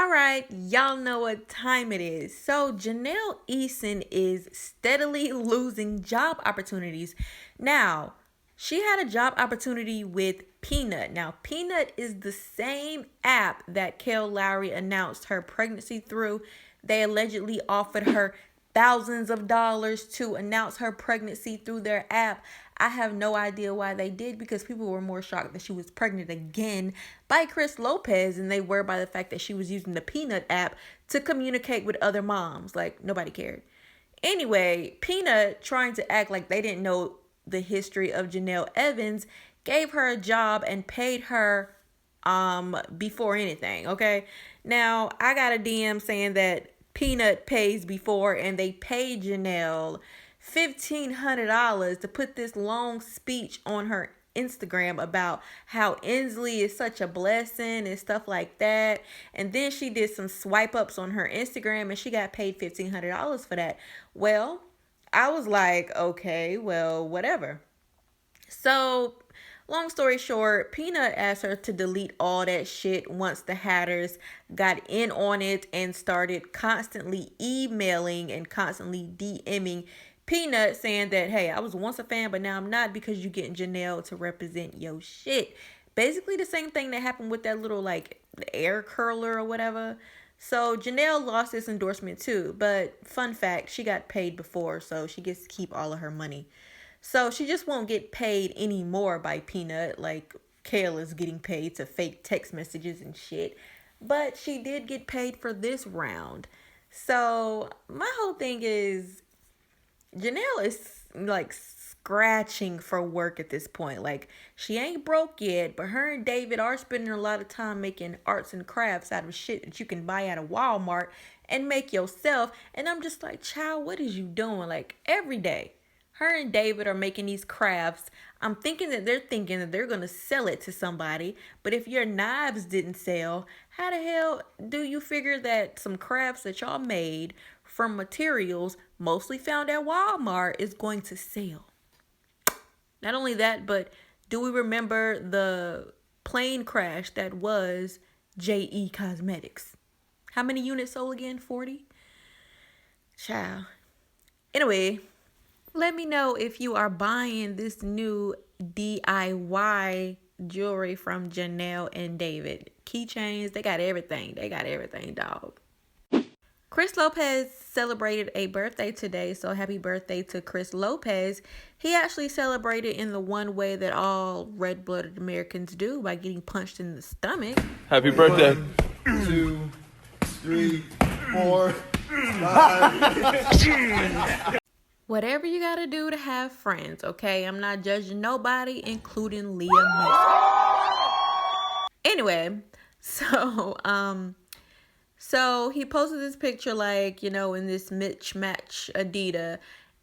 All right, y'all know what time it is. So Jenelle Eason is steadily losing job opportunities. Now, she had a job opportunity with Peanut. Now, Peanut is the same app that Kel Lowry announced her pregnancy through. They allegedly offered her thousands of dollars to announce her pregnancy through their app. I have no idea why they did, because people were more shocked that she was pregnant again by Chris Lopez than they were by the fact that she was using the Peanut app to communicate with other moms. Like, nobody cared. Anyway, Peanut, trying to act like they didn't know the history of Jenelle Evans, gave her a job and paid her before anything, okay? Now, I got a DM saying that Peanut pays before, and they paid Jenelle $1,500 to put this long speech on her Instagram about how Inslee is such a blessing and stuff like that. And then she did some swipe ups on her Instagram and she got paid $1,500 for that. Well, I was like, okay, well, whatever. So, long story short, Peanut asked her to delete all that shit once the Hatters got in on it and started constantly emailing and constantly DMing Peanut saying that, hey, I was once a fan, but now I'm not because you getting Jenelle to represent your shit. Basically the same thing that happened with that little, like, air curler or whatever. So Jenelle lost this endorsement too, but fun fact, she got paid before, so she gets to keep all of her money. So she just won't get paid anymore by Peanut, like Kale is getting paid to fake text messages and shit. But she did get paid for this round. So my whole thing is, Jenelle is like scratching for work at this point. Like, she ain't broke yet, but her and David are spending a lot of time making arts and crafts out of shit that you can buy at a Walmart and make yourself. And I'm just like, child, what is you doing? Like, every day her and David are making these crafts. I'm thinking that they're thinking that they're going to sell it to somebody. But if your knives didn't sell, how the hell do you figure that some crafts that y'all made from materials mostly found at Walmart is going to sell? Not only that, but do we remember the plane crash that was JE Cosmetics? How many units sold again? 40? Child. Anyway, let me know if you are buying this new DIY jewelry from Jenelle and David. Keychains, they got everything. They got everything, dog. Chris Lopez celebrated a birthday today, so happy birthday to Chris Lopez. He actually celebrated in the one way that all red-blooded Americans do, by getting punched in the stomach. Happy birthday. 1, 2, 3, 4, 5. Whatever you gotta do to have friends, okay? I'm not judging nobody, including Leah Mason. Anyway, so he posted this picture, like, you know, in this mismatch Adidas.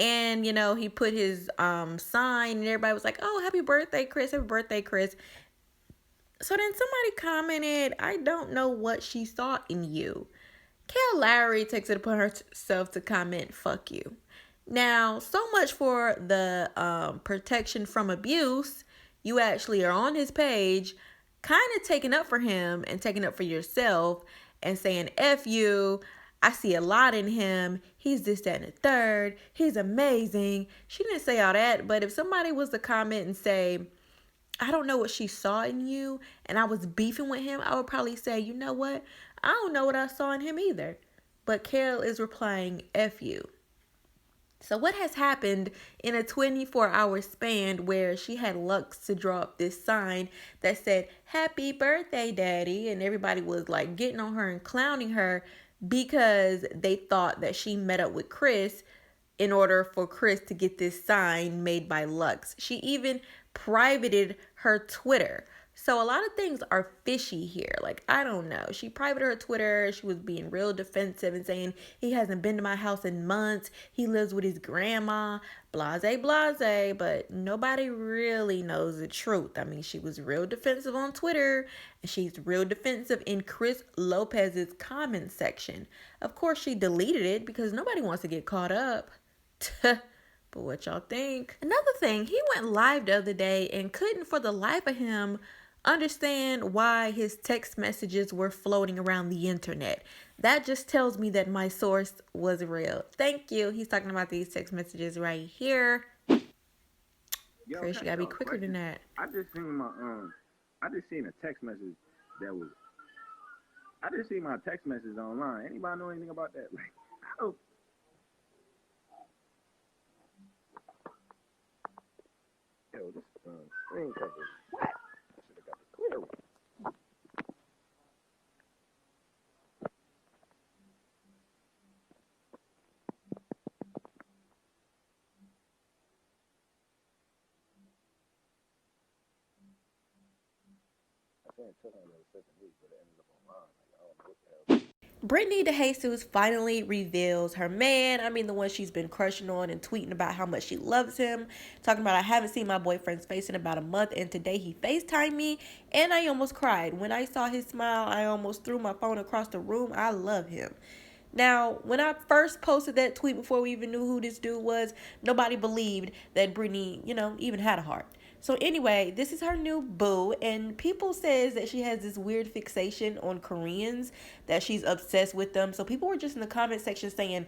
And, you know, he put his sign and everybody was like, oh, happy birthday, Chris. Happy birthday, Chris. So then somebody commented, I don't know what she saw in you. Kel Lowry takes it upon herself to comment, fuck you. Now, so much for the protection from abuse. You actually are on his page, kind of taking up for him and taking up for yourself and saying, F you, I see a lot in him. He's this, that, and the third. He's amazing. She didn't say all that, but if somebody was to comment and say, I don't know what she saw in you, and I was beefing with him, I would probably say, you know what? I don't know what I saw in him either. But Carol is replying, F you. So what has happened in a 24-hour span where she had Lux to draw up this sign that said, happy birthday, daddy, and everybody was like getting on her and clowning her because they thought that she met up with Chris in order for Chris to get this sign made by Lux. She even privated her Twitter. So a lot of things are fishy here. Like, I don't know. She privated her Twitter. She was being real defensive and saying he hasn't been to my house in months. He lives with his grandma. Blase, blase. But nobody really knows the truth. I mean, she was real defensive on Twitter. And she's real defensive in Chris Lopez's comment section. Of course, she deleted it because nobody wants to get caught up. But what y'all think? Another thing, he went live the other day and couldn't for the life of him understand why his text messages were floating around the internet. That just tells me that my source was real. Thank you. He's talking about these text messages right here. Yo, Chris, can you I gotta be tell a quicker than question? that. I just seen a text message that was. I just seen my text message online. Anybody know anything about that? Like, I don't. Yo, this screen cover. What? I should have got the clear one. I think it took on the second week, but it ended up online. Like, I don't know what the hell. Brittany DeJesus finally reveals her man. I mean, the one she's been crushing on and tweeting about how much she loves him. Talking about, I haven't seen my boyfriend's face in about a month, and today he FaceTimed me, and I almost cried. When I saw his smile, I almost threw my phone across the room. I love him. Now, when I first posted that tweet before we even knew who this dude was, nobody believed that Brittany, even had a heart. So anyway, this is her new boo, and people says that she has this weird fixation on Koreans, that she's obsessed with them. So people were just in the comment section saying,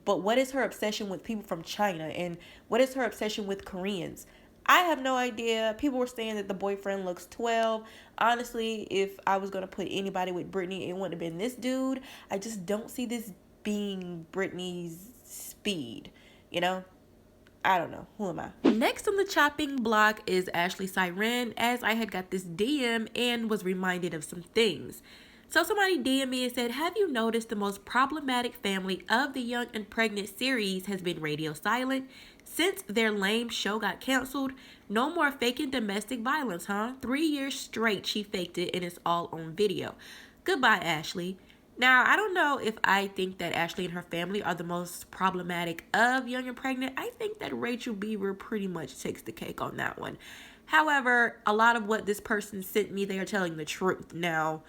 but what is her obsession with people from China, and what is her obsession with Koreans? I have no idea. People were saying that the boyfriend looks 12. Honestly, if I was going to put anybody with Brittany, it wouldn't have been this dude. I just don't see this being Brittany's speed, you know? I don't know. Who am I? Next on the chopping block is Ashley Siren, as I had got this DM and was reminded of some things. So somebody DM'd me and said, have you noticed the most problematic family of the Young and Pregnant series has been radio silent? Since their lame show got canceled, no more faking domestic violence, huh? 3 years straight she faked it and it's all on video. Goodbye, Ashley. Now, I don't know if I think that Ashley and her family are the most problematic of Young and Pregnant. I think that Rachel Beaver pretty much takes the cake on that one. However, a lot of what this person sent me, they are telling the truth. Now,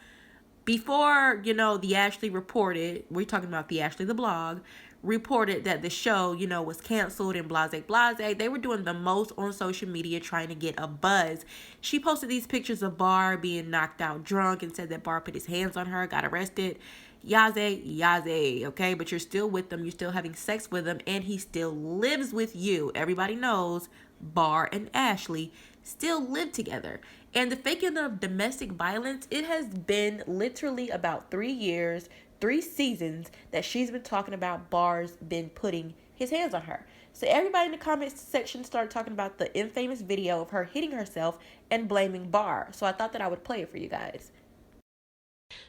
before, the Ashley reported, we're talking about the Ashley the blog, reported that the show, was canceled and blase blase. They were doing the most on social media trying to get a buzz. She posted these pictures of Bar being knocked out drunk and said that Bar put his hands on her, got arrested. Yaze, okay? But you're still with them. You're still having sex with him, and he still lives with you. Everybody knows Bar and Ashley still live together. And the faking of domestic violence, it has been literally about 3 years, 3 seasons that she's been talking about Bar's been putting his hands on her. So everybody in the comments section started talking about the infamous video of her hitting herself and blaming Bar. So I thought that I would play it for you guys.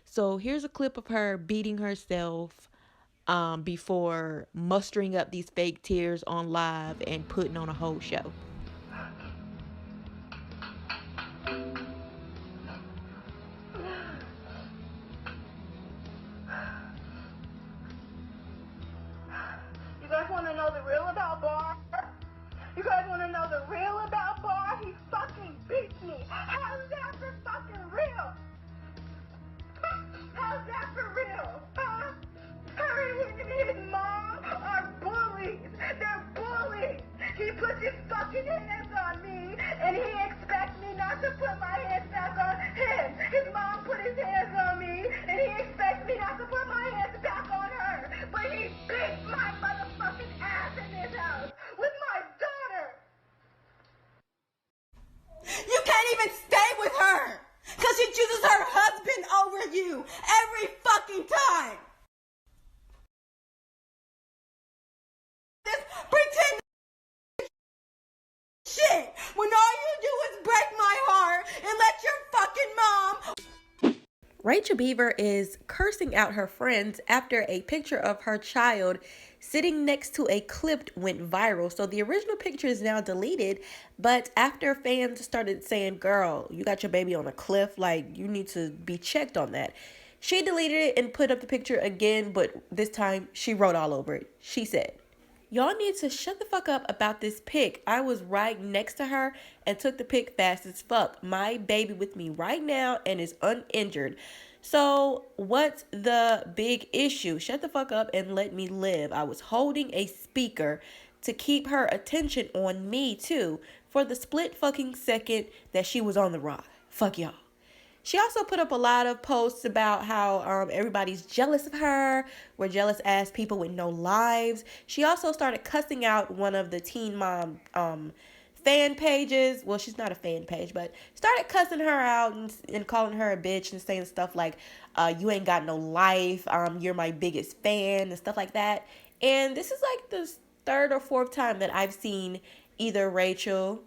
So here's a clip of her beating herself before mustering up these fake tears on live and putting on a whole show. You guys want to know the real about Bar? You guys want to know the real about Bar? He fucking beats me. How's that for fucking real? How's that for real? Huh? Her and his mom are bullies. They're bullies. He puts his fucking hands on me, and he expects me not to put my hands back on him. His mom put his hands on me, and he expects me not to put my hands back on her. But he beats my motherfucking ass in this house with my daughter. You can't even stay with her because she chooses her husband over you every fucking time. This pretend shit when all you do is break my heart and let your fucking mom. Rachel Beaver is cursing out her friends after a picture of her child sitting next to a clip went viral. So the original picture is now deleted, but after fans started saying, girl, you got your baby on a cliff, like you need to be checked on that. She deleted it and put up the picture again, but this time she wrote all over it. She said, y'all need to shut the fuck up about this pic. I was right next to her and took the pic fast as fuck. My baby with me right now and is uninjured. So what's the big issue? Shut the fuck up and let me live. I was holding a speaker to keep her attention on me too for the split fucking second that she was on the ride. Fuck y'all. She also put up a lot of posts about how everybody's jealous of her. We're jealous ass people with no lives. She also started cussing out one of the Teen Mom fan pages. Well, she's not a fan page, but started cussing her out and calling her a bitch and saying stuff like, you ain't got no life. You're my biggest fan and stuff like that. And this is like the third or fourth time that I've seen either Rachel,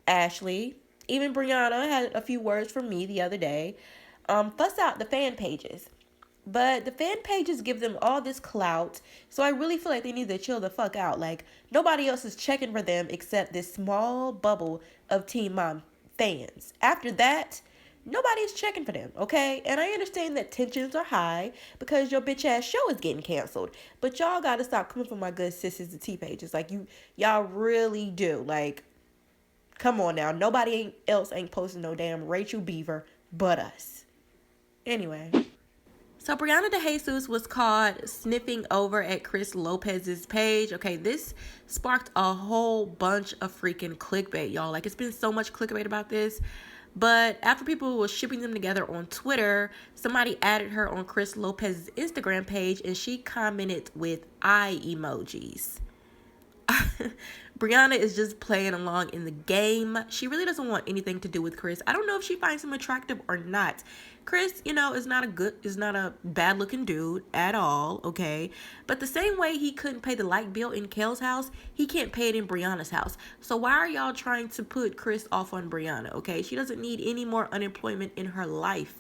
Ashley, even Brianna had a few words from me the other day, fuss out the fan pages. But the fan pages give them all this clout, so I really feel like they need to chill the fuck out. Like, nobody else is checking for them except this small bubble of Teen Mom fans. After that, nobody's checking for them, okay? And I understand that tensions are high because your bitch ass show is getting canceled. But y'all gotta stop coming for my good sisters, the T pages. Like, y'all really do. Like, come on now. Nobody else ain't posting no damn Rachel Beaver but us. Anyway. So Brianna DeJesus was caught sniffing over at Chris Lopez's page. Okay, this sparked a whole bunch of freaking clickbait, y'all. Like, it's been so much clickbait about this. But after people were shipping them together on Twitter, somebody added her on Chris Lopez's Instagram page and she commented with eye emojis. Brianna is just playing along in the game. She really doesn't want anything to do with Chris. I don't know if she finds him attractive or not. Chris, is not a bad looking dude at all, okay? But the same way he couldn't pay the light bill in Kel's house, he can't pay it in Brianna's house. So why are y'all trying to put Chris off on Brianna, okay? She doesn't need any more unemployment in her life.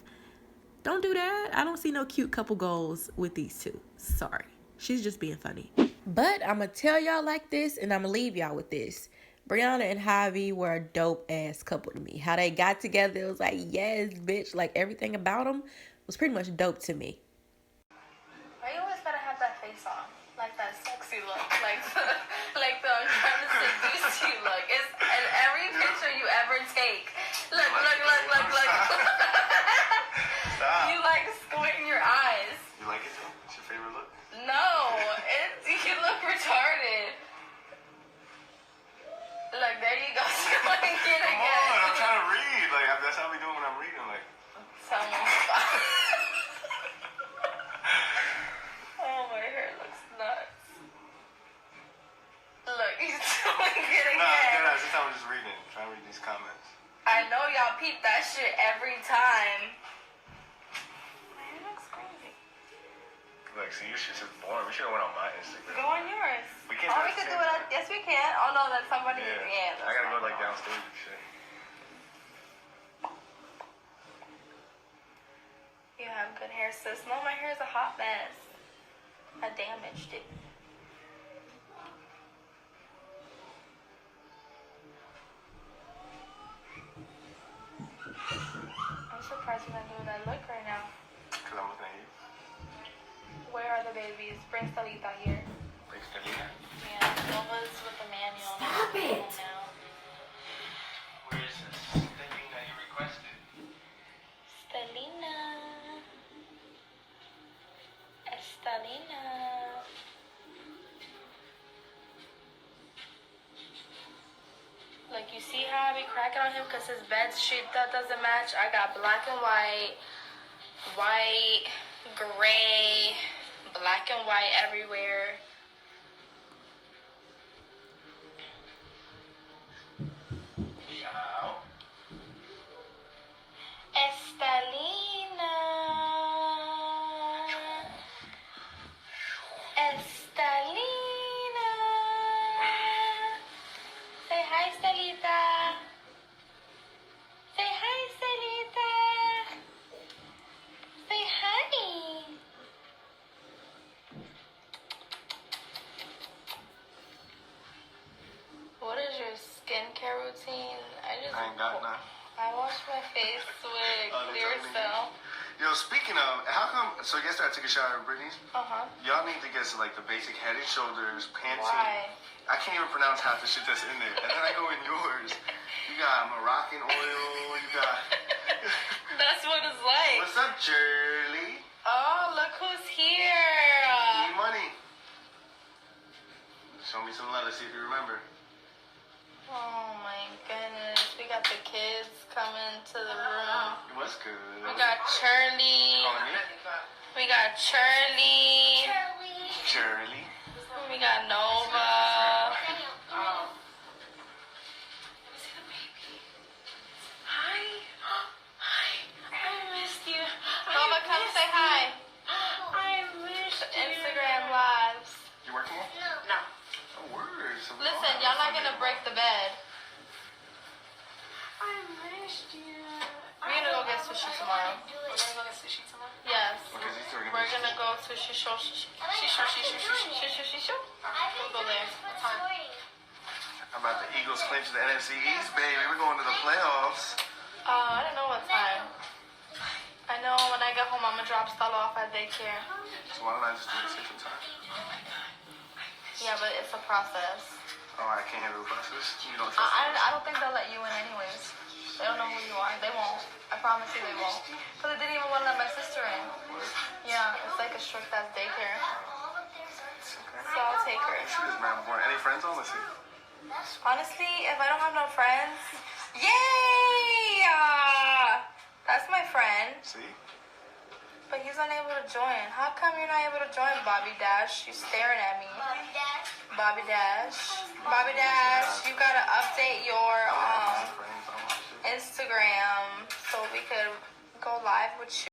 Don't do that. I don't see no cute couple goals with these two. Sorry. She's just being funny. But I'm going to tell y'all like this, and I'm going to leave y'all with this. Brianna and Javi were a dope-ass couple to me. How they got together, it was like, yes, bitch. Like, everything about them was pretty much dope to me. Why you always gotta have that face on? Like that sexy look. Like the I'm trying to seduce you look. It's in every picture you ever take. Look. Stop. You like squinting your eyes. You like it though? It's your favorite look? No, you look retarded. Look, there you go, squinting it Come again. on, I'm trying to read. Like, that's how we do it when I'm reading. Like, Someone stop. Oh, my hair looks nuts. Look, he's doing it again. nah, this time I'm just reading. Trying to read these comments. I know y'all peep that shit every time. My hair looks crazy. Like, see, your shit's just boring. We should have went on my Instagram. Go on yours. We can't Oh, do we it could at do the it. same time. Yes, we can. Oh no, that's somebody. Yeah. Yeah, I gotta go like downstairs and shit. You have good hair, sis. No, my hair is a hot mess. I damaged it. I'm surprised you're not doing that look right now. Because I'm looking at you. Where are the babies? Bring Stalita here. Thanks, Delina. Yeah, Nova's with the manual. Stop it! Now. Where is this thing that you requested? Stalina. Estalina. Like, you see how I be cracking on him because his bed sheet that doesn't match? I got black and white, gray, black and white everywhere. Ciao. Estalina. Estalina. Say hi, Stalita. Say hi, Stalita. Say hi. What is your skincare routine? I ain't got none. I wash my face with Oh, they clear told me. cell. Yo, speaking of, how come, so yesterday I took a shower at Brittany's. Uh-huh. Y'all need to get some, like, the basic Head and Shoulders, Pantene. Why? I can't even pronounce half the shit that's in there. And then I go in yours. You got Moroccan oil, you got... That's what it's like. What's up, Shirley? Oh, look who's here. E-Money. Show me some love, see if you remember. Oh my goodness. We got the kids coming to the room. What's good? We got Charlie. Calling me? We got Charlie. Shirley. We got Nova. Hi. Hi. I missed you. Nova, come say hi. I missed Instagram lives. You working more? No. Oh, word. So Listen, y'all not gonna break the bed. I missed you. We're gonna go get sushi tomorrow. We're gonna go get sushi tomorrow? Yes. Okay, these two are We're gonna go to Shisho. We'll go there. What time? How about the Eagles clinch the NFC East, baby? We're going to the playoffs. I don't know what time. I know when I get home, I'm gonna drop Stella off at daycare. So why don't I just do the Central Time? Yeah, but it's a process. Oh, I can't handle the process. You don't trust me. I don't think they'll let you in anyways. They don't know who you are. They won't. I promise you they won't. Because they didn't even want to let my sister in. Yeah, it's like a strict ass daycare. So I'll take her. She was mad born. Any friends on? Let's see. Honestly, if I don't have no friends, yay! That's my friend. See? But he's unable to join. How come you're not able to join, Bobby Dash? You're staring at me. Bobby Dash. Bobby Dash, you gotta update your Friends on my shit. Instagram so we could go live with you.